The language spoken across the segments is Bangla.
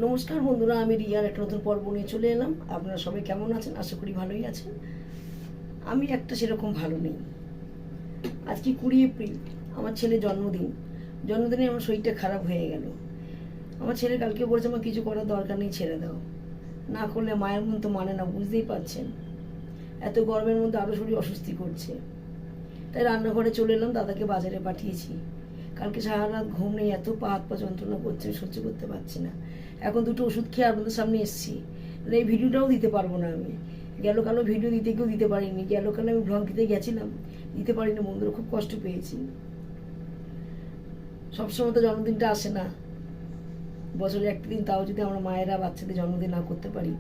নমস্কার বন্ধুরা, আমি রিয়ার একটা নতুন পর্ব নিয়ে চলে এলাম। আপনারা সবাই কেমন আছেন? আশা করি ভালোই আছেন। আমি একটা সেরকম ভালো নেই। আজকে 20 এপ্রিল, আমার ছেলের জন্মদিন। জন্মদিনে আমার শরীরটা খারাপ হয়ে গেল। আমার ছেলে কালকে বলেছে আমার কিছু করার দরকার নেই, ছেড়ে দাও, না করলে মায়ের মন তো মানে না, বুঝতেই পারছেন। এত গরমের মধ্যে আরও শরীর অস্বস্তি করছে। তাই রান্নাঘরে চলে এলাম, দাদাকে বাজারে পাঠিয়েছি। কালকে সারা রাত ঘুম নেই, এত পা হাত পা যন্ত্রণা করছে, সহ্য করতে পারছি না। এখন দুটো ওষুধ খেয়ে আপনাদের সামনে এসেছি। এই ভিডিওটাও দিতে পারবো না আমি। গেল কালো ভিডিও দিতে পারিনি। গেল কালো আমি ব্লগ দিতে গেছিলাম, দিতে পারিনি। বন্ধুরা খুব কষ্ট পেয়েছি। সবসময় তো জন্মদিনটা আসে না, বছরে একটা দিন, তাও যদি আমরা মায়েরা বাচ্চাদের জন্মদিন না করতে পারি।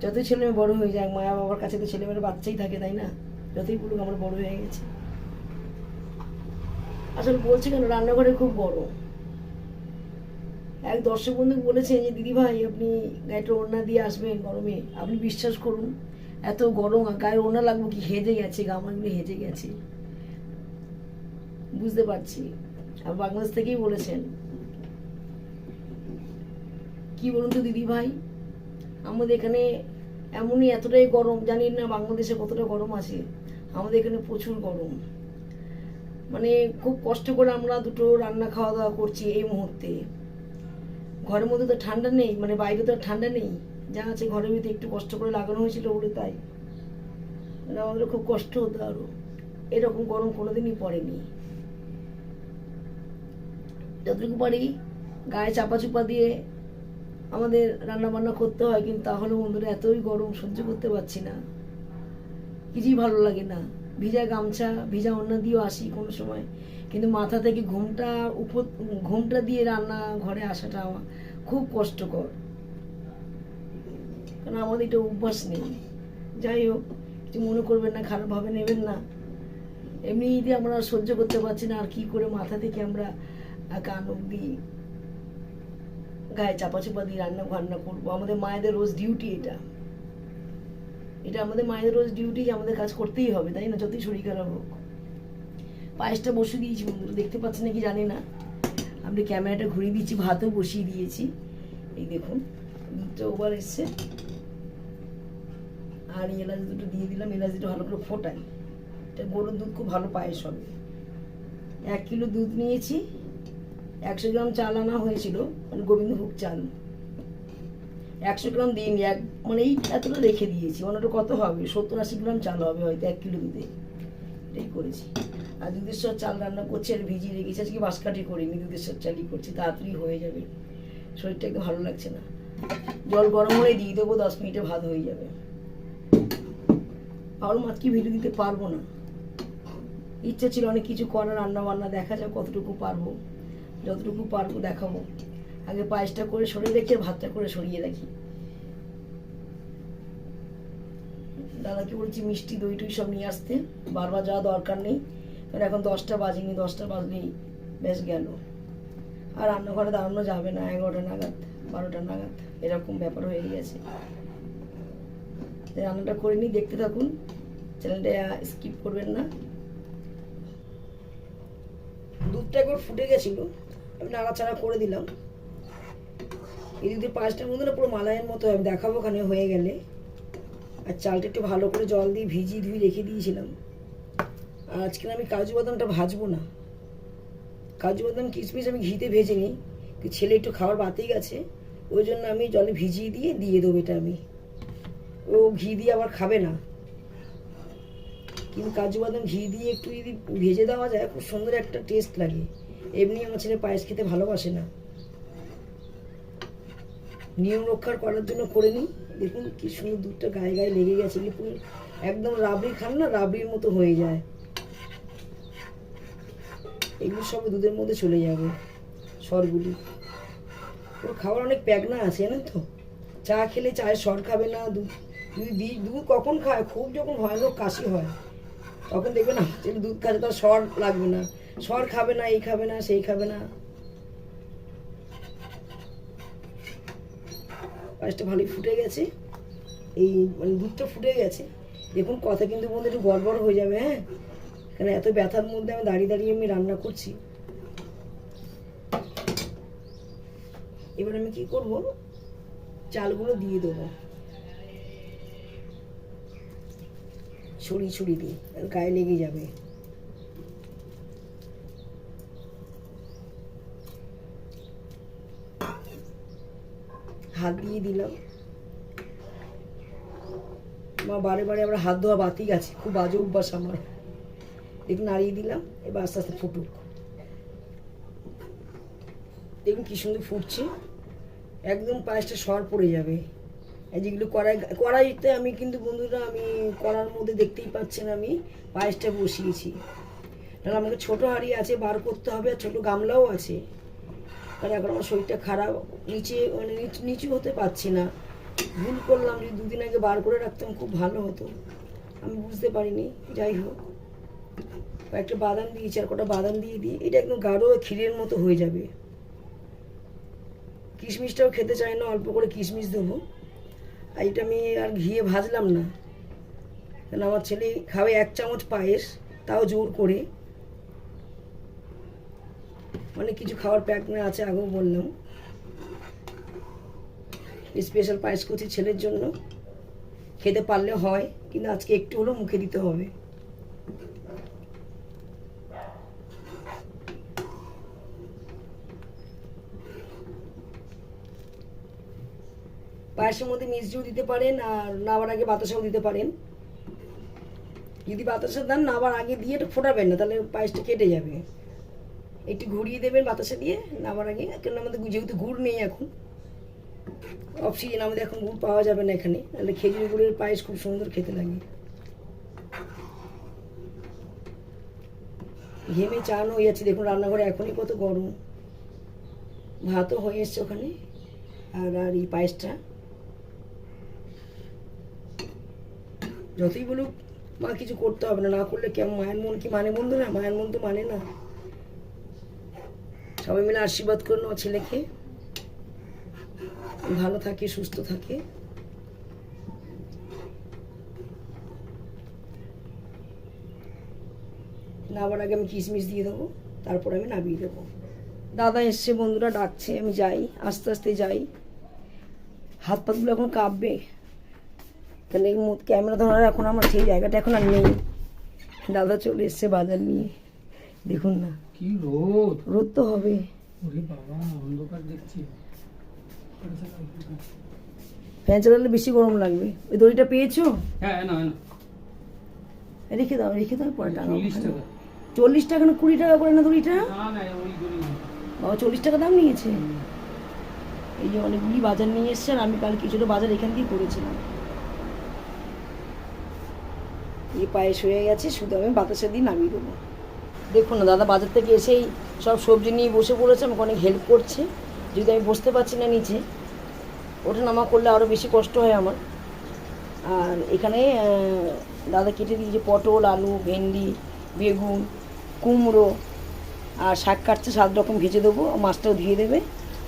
যতই ছেলে মেয়ে বড় হয়ে যায়, মায়া বাবার কাছে তো ছেলেমেয়েরা বাচ্চাই থাকে, তাই না? যতই বলুক আমরা বড় হয়ে গেছি। আসলে বলছি কেন, রান্নাঘরে খুব গরম। এক দর্শক বন্ধু বলেছেন যে দিদি ভাই আপনি গায়েটা ওড়না দিয়ে আসবেন গরমে। আপনি বিশ্বাস করুন, এত গরম গায়ে ওড়না লাগবে কি, হেজে গেছে, গামাগুলো হেজে গেছে, বুঝতে পারছি। আর বাংলাদেশ থেকেই বলেছেন। কি বলুন তো দিদি ভাই, আমাদের এখানে এমনই এতটাই গরম, জানি না বাংলাদেশে কতটা গরম আছে। আমাদের এখানে প্রচুর গরম। মানে খুব কষ্ট করে আমরা দুটো রান্না খাওয়া দাওয়া করছি এই মুহূর্তে। ঘরের মধ্যে তো ঠান্ডা নেই, মানে বাইরে তো ঠান্ডা নেই, যা আছে ঘরের ভিতরে একটু কষ্ট করে লাগানো হয়েছিল বলে, তাই মানে আমাদের খুব কষ্ট হতো। আরো এরকম গরম কোনোদিনই পড়েনি। যতটুকু পারি গায়ে চাপা চুপা দিয়ে আমাদের রান্না বান্না করতে হয়, কিন্তু তাহলে বন্ধুরা এতই গরম সহ্য করতে পারছি না, কিছুই ভালো লাগে না। ভিজা গামছা ভিজা ওড়না দিয়েও আসি কোনো সময়, কিন্তু মাথা থেকে ঘুমটা দিয়ে রান্না ঘরে আসাটা আমার খুব কষ্টকর, কারণ আমাদের এটা অভ্যাস নেই। যাই হোক, কিছু মনে করবেন না, খারাপভাবে নেবেন না। এমনিতে আমরা সহ্য করতে পারছি না, আর কি করে মাথা থেকে আমরা কান অব্দি গায়ে চাপা চুপা দিয়ে রান্না করবো। আমাদের মায়েদের রোজ ডিউটি এটা। এটা আমাদের মায়েদের রোজ ডিউটি, আমাদের কাজ করতেই হবে, তাই না? যতই শরীর খারাপ হোক। পায়েসটা বসিয়ে দিয়েছি বন্ধুরা, দেখতে পাচ্ছেন নাকি জানি না। আমি ক্যামেরাটা ঘুরিয়ে দিচ্ছি, ভাতও বসিয়ে দিয়েছি। এই দেখুন, দুধটা ওভার এসছে। আর এলাচ দুটো দিয়ে দিলাম, এলাচ দুটো ভালো করে ফোটাই। এটা গরুর দুধ, খুব ভালো পায়েস হবে। 1 কিলো দুধ নিয়েছি। 100 গ্রাম চাল আনা হয়েছিল, মানে গোবিন্দভোগ চাল। 100 গ্রাম দিইনি, মানে এই এতটা রেখে দিয়েছি। অন্যটা কত হবে, 70-80 গ্রাম চাল হবে হয়তো 1 কিলো দুধে। এটাই করেছি। আর দুধেশ্বর চাল রান্না করছি, আর ভিজিয়ে রেখেছি। আজকে বাঁশকাঠি করিনি, দুধেশ্বর চালই করছি, তাড়াতাড়ি হয়ে যাবে। শরীরটা একদম ভালো লাগছে না। জল গরম হয়ে দিয়ে দেবো, 10 মিনিটে ভাত হয়ে যাবে। ভাবলাম আজকে ভিডিও দিতে পারবো না, ইচ্ছা ছিল অনেক কিছু করার, রান্না বান্না, দেখা যাক কতটুকু পারবো। যতটুকু পারবো দেখাবো। আগে পায়েসটা করে সরিয়ে রেখে ভাতটা করে সরিয়ে রাখি। দাদাকে বলছি মিষ্টি দই টই সব নিয়ে আসতে, বারবার যাওয়া দরকার নেই, কারণ এখন 10টা বাজেনি। 10টা বাজলেই বেশ গেল। আর রান্নাঘরে দাঁড়ানো যাবে না, 11টা নাগাদ 12টা নাগাদ এরকম ব্যাপার হয়ে গেছে। রান্নাটা করে নিই, দেখতে থাকুন, চ্যানেলটা স্কিপ করবেন না। দুধটা একবার ফুটে গেছিল, আমি নাড়াচাড়া করে দিলাম। এই দুধের পায়েসটার মধ্যে না পুরো মালাইয়ের মতো আমি দেখাবো ওখানে হয়ে গেলে। আর চালটা একটু ভালো করে জল দিয়ে ভিজিয়ে ধুয়ে রেখে দিয়েছিলাম। আর আজকে আমি কাজু বাদামটা ভাজবো না। কাজু বাদাম কিশমিশ আমি ঘিতে ভেজে নিই, কিন্তু ছেলে একটু খাওয়ার বাতেই গেছে, ওই জন্য আমি জলে ভিজিয়ে দিয়ে দেবো এটা আমি। ও ঘি দিয়ে আবার খাবে না, কিন্তু কাজু বাদাম ঘি দিয়ে একটু যদি ভেজে দেওয়া যায়, খুব সুন্দর একটা টেস্ট লাগে। এমনি আমার ছেলে পায়েস খেতে ভালোবাসে না। নিয়ম রক্ষার করার জন্য করে নিই। দেখুন কি সুন্দর দুধটা গায়ে গায়ে লেগে গেছে, পুরো একদম রাবড়ি খান না, রাবড়ির মতো হয়ে যায়। এগুলো সব দুধের মধ্যে চলে যাবে, সরগুলি। ওর খাওয়ার অনেক প্যাগনা আছে জানেন তো। চা খেলে চায়ের সর খাবে না, দুধ কখন খায়, খুব যখন ভয়ানক কাশি হয় তখন দেখবে না দুধ খাচ্ছে, তার সর লাগবে না, সর খাবে না, এই খাবে না, সেই খাবে না। পায়েসটা ভালোই ফুটে গেছে, এই মানে দুধটা ফুটে গেছে। দেখুন কথা কিন্তু বন্ধু একটু গড়বড় হয়ে যাবে, হ্যাঁ, কারণ এত ব্যথার মধ্যে আমি দাঁড়িয়ে দাঁড়িয়ে আমি রান্না করছি। এবার আমি কি করব, চালগুলো দিয়ে দেবো ছড়িয়ে ছড়িয়ে দিয়ে, গায়ে লেগে যাবে। হাত দিয়ে দিলাম। আমার বারে বারে আবার হাত ধোয়া বাতি গেছে, খুব বাজে অভ্যাস আমার। দেখুন নাড়িয়ে দিলাম, এবার আস্তে আস্তে ফুটুক। দেখুন কি সুন্দর ফুটছে, একদম পায়েসটা সর পড়ে যাবে। এই যেগুলো কড়াইতে আমি কিন্তু বন্ধুরা, আমি কড়ার মধ্যে দেখতেই পাচ্ছেন আমি পায়েসটা বসিয়েছি। তাহলে আমাকে ছোটো হাঁড়ি আছে, বার করতে হবে, আর ছোটো গামলাও আছে। কারণ এখন আমার শরীরটা খারাপ, নিচে মানে নিচু হতে পারছি না। ভুল করলাম, যদি দুদিন আগে বার করে রাখতাম খুব ভালো হতো, আমি বুঝতে পারিনি। যাই হোক, কয়েকটা বাদাম দিয়েছি, আর কটা বাদাম দিয়ে দিই, এটা একদম গাঢ় ক্ষীরের মতো হয়ে যাবে। কিশমিশটাও খেতে চাই না, অল্প করে কিশমিশ দেবো। আর এটা আমি আর ঘিয়ে ভাজলাম না, কারণ আমার ছেলে খাবে 1 চামচ পায়েস, তাও জোর করে। অনেক কিছু খাওয়ার প্যাক না আছে, আগেও বললাম। স্পেশাল পায়েস করছি ছেলের জন্য, খেতে পারলে হয়, কিন্তু আজকে একটু হলেও মুখে দিতে হবে। পায়েসের মধ্যে মিষ্টিও দিতে পারেন, আর নাবার আগে বাতাসাও দিতে পারেন। যদি বাতাসা দেন, নাবার আগে দিয়ে এটা ফোটাবেন না, তাহলে পায়েসটা কেটে যাবে। একটু ঘুরিয়ে দেবেন বাতাসা দিয়ে নাবার আগে, কারণ আমাদের যেহেতু গুড় নেই এখন, অফ সিজন, আমাদের এখন গুড় পাওয়া যাবে না এখানে, তাহলে খেজুর গুড়ের পায়েস খুব সুন্দর খেতে লাগে। ঘেমে চান হয়ে যাচ্ছে, দেখুন রান্নাঘরে এখনই কত গরম। ভাতও হয়ে এসছে ওখানে, আর এই পায়েসটা যতই বলুক মা কিছু করতে হবে না, না করলে কেমন, মায়ের মন কি মানে বন্ধু না? মায়ের মন তো মানে না। সবাই মিলে আশীর্বাদ করুন আমার ছেলেকে, ভালো থাকে, সুস্থ থাকে। নাবার আগে আমি কিশমিশ দিয়ে দেবো, তারপর আমি নামিয়ে দেবো। দাদা এসছে, বন্ধুরা ডাকছে, আমি যাই, আস্তে আস্তে যাই। হাত পাতগুলো এখন কাঁপবে, তাহলে ক্যামেরা ধরার এখন আমার সেই জায়গাটা এখন আর নেই। দাদা চলে এসছে বাজার নিয়ে, দেখুন না কি রোদ, রোদ তো হবে। ফ্যান চালালে বেশি গরম লাগবে। ওই দড়িটা পেয়েছো? রেখে দাও, রেখে দাও, পরে টাকা। 40 টাকা না 20 টাকা করে না দড়িটা? বাবা 40 টাকা দাম নিয়েছে। এই যে অনেকগুলি বাজার নিয়ে এসছে, আর আমি কাল কিছুটা বাজার এখান দিয়ে করেছিলাম। এই পায়েস হয়ে গেছে, শুধু আমি বাতাসা দিয়ে নামিয়ে দেবো। দেখুন না, দাদা বাজার থেকে এসেই সব সবজি নিয়ে বসে পড়েছে, আমাকে অনেক হেল্প করছে। যদি আমি বসতে পারছি না নিচে, ওঠা নামা করলে আরও বেশি কষ্ট হয় আমার। আর এখানে দাদা কেটে দিয়েছে পটল, আলু, ভেন্ডি, বেগুন, কুমড়ো, আর শাক কাটছে, 7 রকম ভেজে দেবো, মাছটাও ধুয়ে দেবে।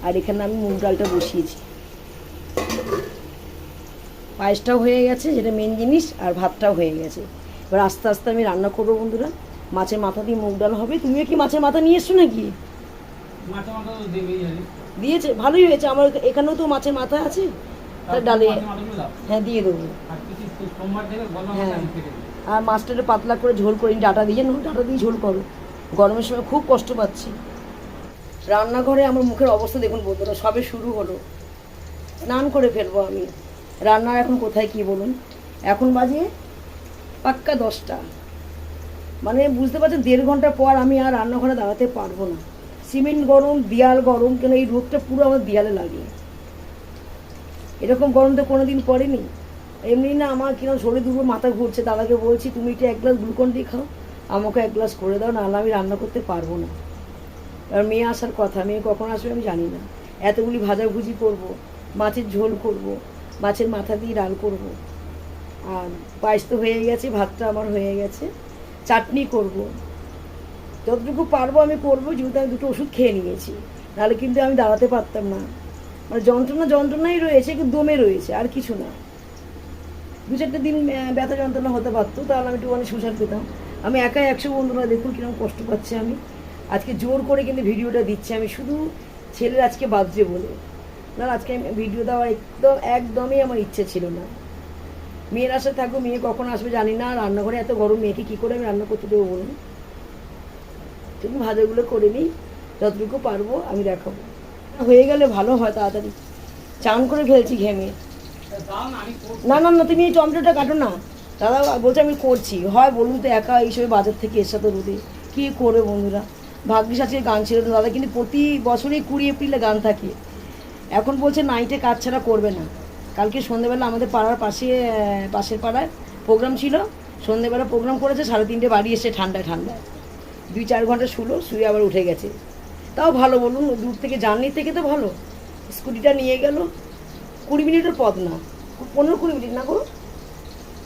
আর এখানে আমি মুগ ডালটা বসিয়েছি। পায়েসটাও হয়ে গেছে, যেটা মেন জিনিস, আর ভাতটাও হয়ে গেছে। এবার আস্তে আস্তে আমি রান্না করবো বন্ধুরা। মাছের মাথা দিয়ে মুগ ডাল হবে। তুমিও কি মাছের মাথা নিয়ে এসছো নাকি? দিয়েছে, ভালোই হয়েছে। আমার এখানেও তো মাছের মাথা আছে, ডালে হ্যাঁ দিয়ে দেবো। হ্যাঁ, আর মাছটা একটু পাতলা করে ঝোল করে ডাটা দিয়ে, ডাটা দিয়ে ঝোল করো। গরমের সময় খুব কষ্ট পাচ্ছি। রান্নাঘরে আমার মুখের অবস্থা দেখুন বন্ধুরা, সবে শুরু হলো। স্নান করে ফেলবো আমি। রান্নার এখন কোথায় কি বলুন, এখন বাজে পাক্কা 10টা, মানে বুঝতে পারছেন 1.5 ঘন্টা পর আমি আর রান্নাঘরে দাঁড়াতে পারবো না। সিমেন্ট গরম, দেয়াল গরম, কেন এই রোদটা পুরো আমার দেয়ালে লাগে। এরকম গরম তো কোনোদিন পড়েনি। এমনি না আমার কিরকম শরীর দুপুর মাথা ঘুরছে। দাদাকে বলছি তুমি এটা 1 গ্লাস গ্লুকন ডি খাও, আমাকে 1 গ্লাস করে দাও, নাহলে আমি রান্না করতে পারবো না। আর মেয়ে আসার কথা, মেয়ে কখন আসবে আমি জানি না। এতগুলি ভাজাভুজি করবো, মাছের ঝোল করব, মাছের মাথা দিয়ে ডাল করব, আর পায়েস তো হয়ে গেছে, ভাতটা আমার হয়ে গেছে, চাটনি করব। যতটুকু পারবো আমি করবো, যেহেতু আমি 2টো ওষুধ খেয়ে নিয়েছি, নাহলে কিন্তু আমি দাঁড়াতে পারতাম না। মানে যন্ত্রণাই রয়েছে, কিন্তু দমে রয়েছে, আর কিছু না। 2-4 দিন ব্যথা যন্ত্রণা হতে পারতো, তাহলে আমি একটুখানি সুসার পেতাম। আমি একাই 100 বন্ধুরা, দেখুন কিরকম কষ্ট পাচ্ছি আমি। আজকে জোর করে কিন্তু ভিডিওটা দিচ্ছি আমি, শুধু ছেলের আজকে বার্থডে বলে। না আজকে আমি ভিডিও দেওয়ার একদমই আমার ইচ্ছে ছিল না। মেয়ের আশা থাকবো, মেয়ে কখন আসবে জানি না, রান্নাঘরে এত গরম, মেয়েকে কী করে আমি রান্না করতে দেবো বলুন। তুমি ভাজাগুলো করে নিই, যতটুকু পারবো আমি দেখাবো। হয়ে গেলে ভালো হয় তাড়াতাড়ি, চান করে ফেলছি ঘেমে। না না না, তুমি এই টমেটোটা কাটো না। দাদা বলছে আমি করছি, হয় বলুন তো একা এইসবে বাজার থেকে এসে তো রোদে কী করবে বন্ধুরা। ভাগ্যিস আজকে গান ছিল না দাদা, কিন্তু প্রতি বছরই 20 এপ্রিলে গান থাকে। এখন বলছে নাইটে কাজ ছাড়া করবে না। কালকে সন্ধ্যেবেলা আমাদের পাড়ার পাশের পাড়ায় প্রোগ্রাম ছিল, সন্ধ্যেবেলা প্রোগ্রাম করেছে, 3:30 বাড়ি এসে ঠান্ডায় 2-4 ঘন্টা শুয়ে আবার উঠে গেছে। তাও ভালো বলুন, দূর থেকে জার্নির থেকে তো ভালো। স্কুটিটা নিয়ে গেল, 20 মিনিটের পথ না, 15-20 মিনিট না গো,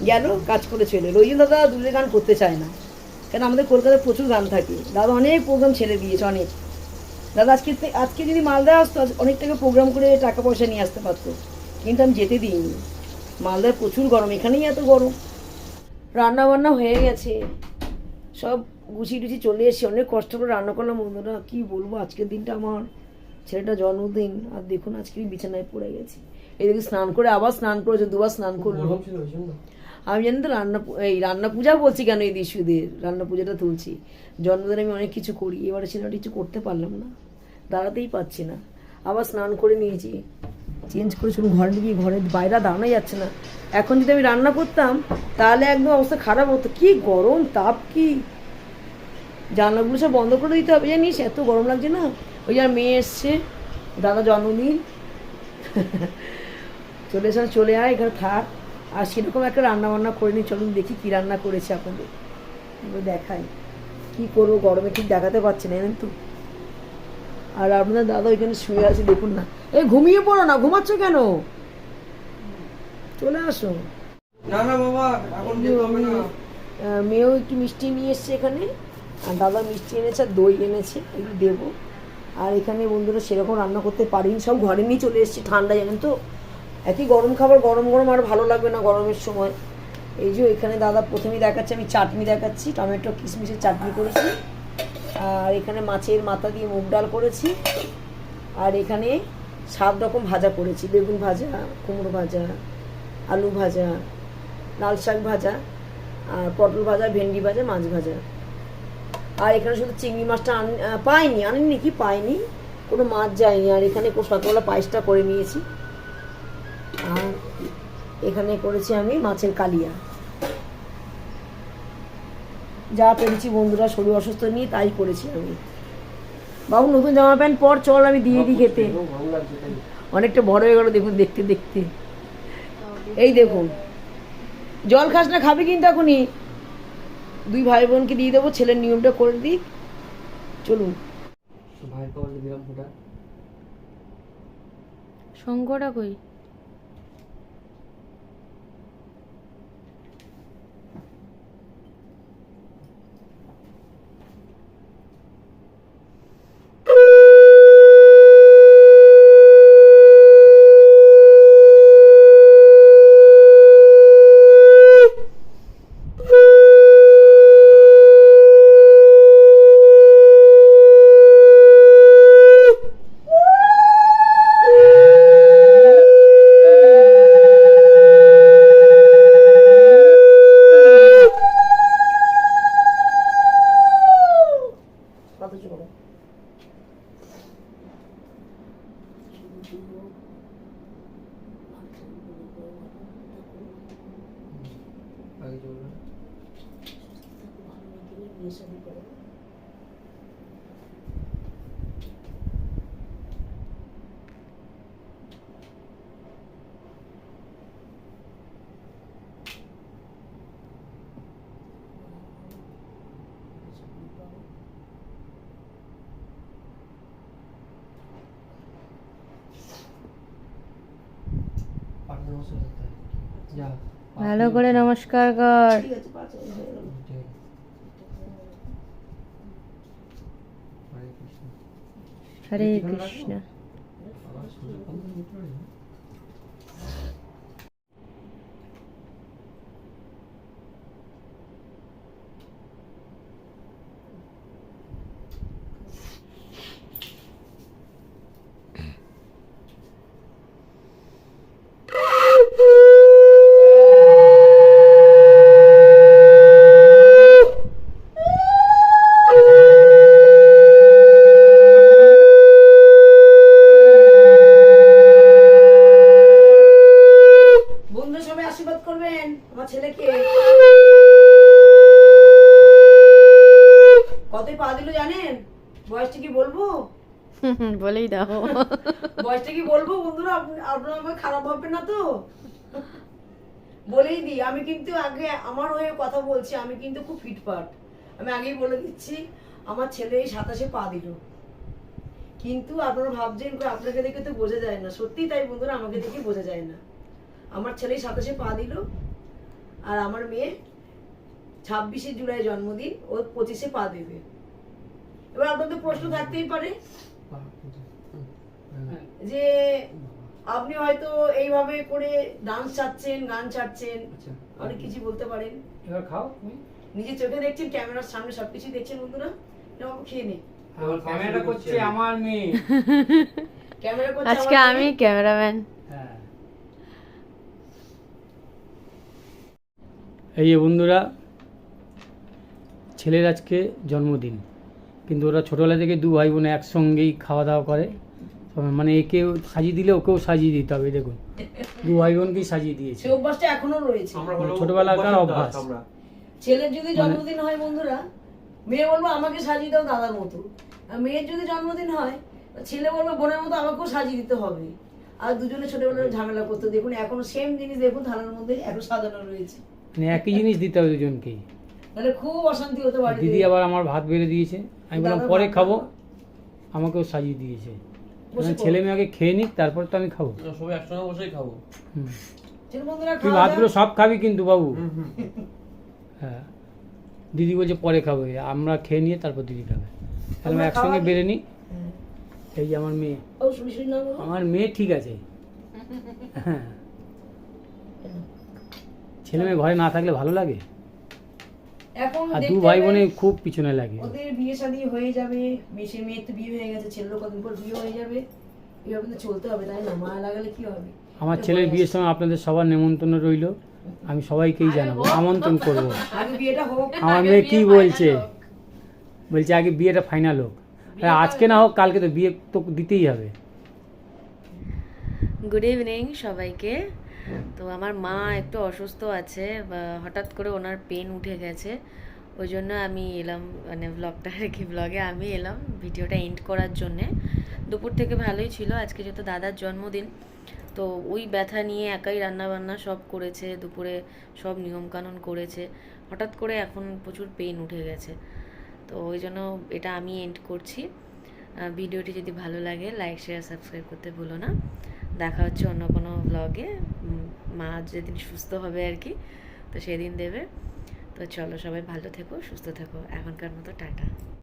গেল কাজ করে চলে এলো। ওই জন্য দাদা দূরে গান করতে চায় না, কেন আমাদের কলকাতায় প্রচুর গান থাকে। দাদা অনেক প্রোগ্রাম ছেড়ে দিয়েছে, অনেক। দাদা আজকে যদি মালদায় আসতো অনেক টাকা প্রোগ্রাম করে টাকা পয়সা নিয়ে আসতে পারতো, কিন্তু আমি যেতে দিইনি। মালদায় প্রচুর গরম, এখানেই এত গরম। রান্না বান্না হয়ে গেছে, সব গুছিয়ে টুছিয়ে চলে এসেছি। অনেক কষ্ট করে রান্না করলাম বন্ধুরা, কী বলবো। আজকের দিনটা আমার ছেলেটা জন্মদিন, আর দেখুন আজকে বিছানায় পড়ে গেছি। এদিকে স্নান করে আবার স্নান করেছে, 2বার স্নান করলো। আমি জানি তো রান্না পূজা বলছি কেন, এই দিশুদের রান্না পূজাটা তুলছি। জন্মদিনে আমি অনেক কিছু করি, এবারে ছেলেটা কিছু করতে পারলাম না, দাঁড়াতেই পারছি না। আবার স্নান করে নিয়েছি, চেঞ্জ করে চলুন ঘরে গিয়ে, ঘরের বাইরে দাঁড়ানোই যাচ্ছে না। এখন যদি আমি রান্না করতাম তাহলে একদম অবস্থা খারাপ হতো। কি গরম তাপ, কি জানলাগুলো সব বন্ধ করে দিতে হবে জানিস, এত গরম লাগছে না। ওই আর মেয়ে এসছে, দাদা জন্মদিন চলে আয় এখানে থাক। আর সেরকম একটা রান্না বান্না করে নি, চলুন দেখি কী রান্না করেছে আপনাদের, দেখাই। কী করবো গরমে ঠিক দেখাতে পারছি না, জানেন তো। আর আপনার দাদা ওইখানে শুয়ে আছে, দেখুন না। এই ঘুমিয়ে পড়ো না, ঘুমাচ্ছ কেন, চলে আসো। না না বাবা, এখন যেতে হবে না। মেয়েও একটু মিষ্টি নিয়ে এসছে এখানে, আর দাদা মিষ্টি এনেছে আর দই এনেছে, এগুলো দেবো। আর এখানে বন্ধুরা সেরকম রান্না করতে পারিনি, সব ঘরে নিয়ে চলে এসেছি। ঠান্ডা জানেন তো, একই গরম খাবার, গরম গরম আর ভালো লাগবে না গরমের সময়। এই যে এখানে দাদা প্রথমেই দেখাচ্ছে, আমি চাটনি দেখাচ্ছি, টমেটো কিশমিশের চাটনি করেছি। আর এখানে মাছের মাথা দিয়ে মুগ ডাল করেছি। আর এখানে 7 রকম ভাজা করেছি, বেগুন ভাজা, কুমড়ো ভাজা, আলু ভাজা, লাল শাক ভাজা, আর পটল ভাজা, ভেন্ডি ভাজা, মাছ ভাজা। আর এখানে শুধু চিংড়ি মাছটা আনিনি কি পাইনি, কোনো মাছ যায়নি। আর এখানে সকালবেলা পায়েসটা করে নিয়েছি। আর এখানে করেছি আমি মাছের কালিয়া। যা পেরেছি বন্ধুরা, শরীর অসুস্থ নিয়ে তাই করেছি আমি। বাবু নতুন জামা প্যান্ট পর, চল আমি দিয়ে দিই খেতে। অনেকটা বড় হয়ে গেল দেখুন, দেখতে দেখতে। এই দেখুন, জল খাস না, খাবি কিন্তু এখনই। 2 ভাই বোনকে দিয়ে দেবো, ছেলের নিয়মটা করে দিই, চলুন। শঙ্করটা কই? ভালো করে নমস্কার কর। হরে কৃষ্ণ। আমার ছেলেকে কতই পা দিল জানেন? বয়সটা কি বলবো? বলেই দাও। বয়সটা কি বলবো বন্ধুরা? আপনারা আমাকে খারাপ ভাববেন না তো? বলেই দিই, আমি কিন্তু আগে আমার হয়ে কথা বলছি, আমি কিন্তু খুব ফিটফাট। আমি আগেই বলে দিচ্ছি, আমার ছেলে এই 27-এ পা দিল। কিন্তু আপনারা ভাবছেন আপনাকে দেখে তো বোঝা যায় না, সত্যি তাই বন্ধুরা, আমাকে দেখে বোঝা যায় না। আমার ছেলে 27-এ পা দিল, আর আমার মেয়ে 26শে জুলাই জন্মদিন, ও 25-এ পা দেবে। এবার আপনাদের প্রশ্ন থাকতেই পারে যে আপনি হয়তো এইভাবে করে ডান্স চাচ্ছেন, গান চাচ্ছেন, অনেক কিছু বলতে পারেন। এবার খাও তুমি। নিজের চোখে দেখছেন, ক্যামেরার সামনে সবকিছু দেখছেন বন্ধুরা। নাও, খেয়ে নে। আমার ক্যামেরা করছে আমার মেয়ে। ক্যামেরা করছে আজকে আমার আমি মেয়ে। ক্যামেরাম্যান। হ্যাঁ। এই যে বন্ধুরা, ছেলের আজকে জন্মদিন, কিন্তু ওরা ছোটোবেলা থেকে দু ভাই বোনে একসঙ্গেই খাওয়া দাওয়া করে। মানে একেও সাজিয়ে দিলে ওকেও সাজিয়ে দিতে হবে। দেখুন, দু ভাই বোনকেই সাজিয়ে দিয়েছে। সেই অভ্যাসটা এখনো রয়েছে। ছোটবেলাকার অভ্যাস। ছেলের যদি জন্মদিন হয় বন্ধুরা, মেয়ে বলবো আমাকে সাজিয়ে দাও দাদার মতো। আর মেয়ের যদি জন্মদিন হয়, ছেলে বলবো বোনের মতো আমাকেও সাজিয়ে দিতে হবে। আর দুজনে ছোটবেলায় ঝামেলা করতে, দেখুন এখনো সেম জিনিস, দেখুন থালার মধ্যে এখন সাজানো রয়েছে। মানে একই জিনিস দিতে হবে দুজনকেই। তাহলে খুব অশান্তি হতে পারে। দিদি আবার আমার ভাত বেড়ে দিয়েছে, আমি বললাম দাদা পরে ভাত খাবো, খাবো। আমাকেও সাজিয়ে দিয়েছে। বসে পড়ো। ছেলে মেয়ে আগে খেয়ে নিক, তারপর তো আমি খাবো। সবাই একসঙ্গে বসেই খাবো। হুম। চলো বন্ধুরা, তুই খাওয়া ভাতগুলো যাক। সব খাবি কিন্তু বাবু। হ্যাঁ, দিদি বলছে পরে খাবো, আমরা খেয়ে নিয়ে তারপর দিদি খাবে। তাহলে আমরা একসঙ্গে খাওয়া বেড়ে নিই। হ্যাঁ। এই যে আমার মেয়ে, ও শুনি শুনি না বলো। আমার মেয়ে ঠিক আছে। হ্যাঁ, ছেলে মেয়ে ঘরে না থাকলে ভালো লাগে, এখন আর দু দেখতে ভাই হবে, বোনে খুব পিছনে লাগে। ওদের বিয়ে শাদী হয়ে যাবে, মেয়ের তো বিয়ে হয়ে গেছে, ছেলেরও কদিন পর বিয়ে হয়ে যাবে। এইভাবে তো চলতে হবে, তাই না? মায়া লাগালে কি হবে? আমার ছেলের বিয়ের সময় আপনাদের সবার নেমন্তন্ন রইল, আমি সবাইকেই জানাবো, আমন্ত্রণ করব। আগে বিয়েটা হোক। আমার মেয়ে কি বলছে, বলছে আগে বিয়েটা ফাইনাল হোক। আরে আজকে না হোক, কালকে তো বিয়ে তো দিতেই হবে। গুড ইভিনিং সবাইকে। তো আমার মা একটু অসুস্থ আছে, বা হঠাৎ করে ওনার পেন উঠে গেছে, ওই জন্য আমি এলাম, মানে ব্লগটা আর কি, ব্লগে আমি এলাম ভিডিওটা এন্ড করার জন্যে। দুপুর থেকে ভালোই ছিল, আজকে যেহেতু দাদার জন্মদিন, তো ওই ব্যথা নিয়ে একাই রান্না বান্না সব করেছে, দুপুরে সব নিয়মকানুন করেছে, হঠাৎ করে এখন প্রচুর পেন উঠে গেছে। তো ওই জন্য এটা আমি এন্ড করছি। ভিডিওটি যদি ভালো লাগে লাইক শেয়ার সাবস্ক্রাইব করতে ভুলো না। দেখা হচ্ছে অন্য কোনো ব্লগে, মা যেদিন সুস্থ হবে আর কি, তো সেদিন দেবে। তো চলো, সবাই ভালো থেকো, সুস্থ থেকো, এখনকার মতো টাটা।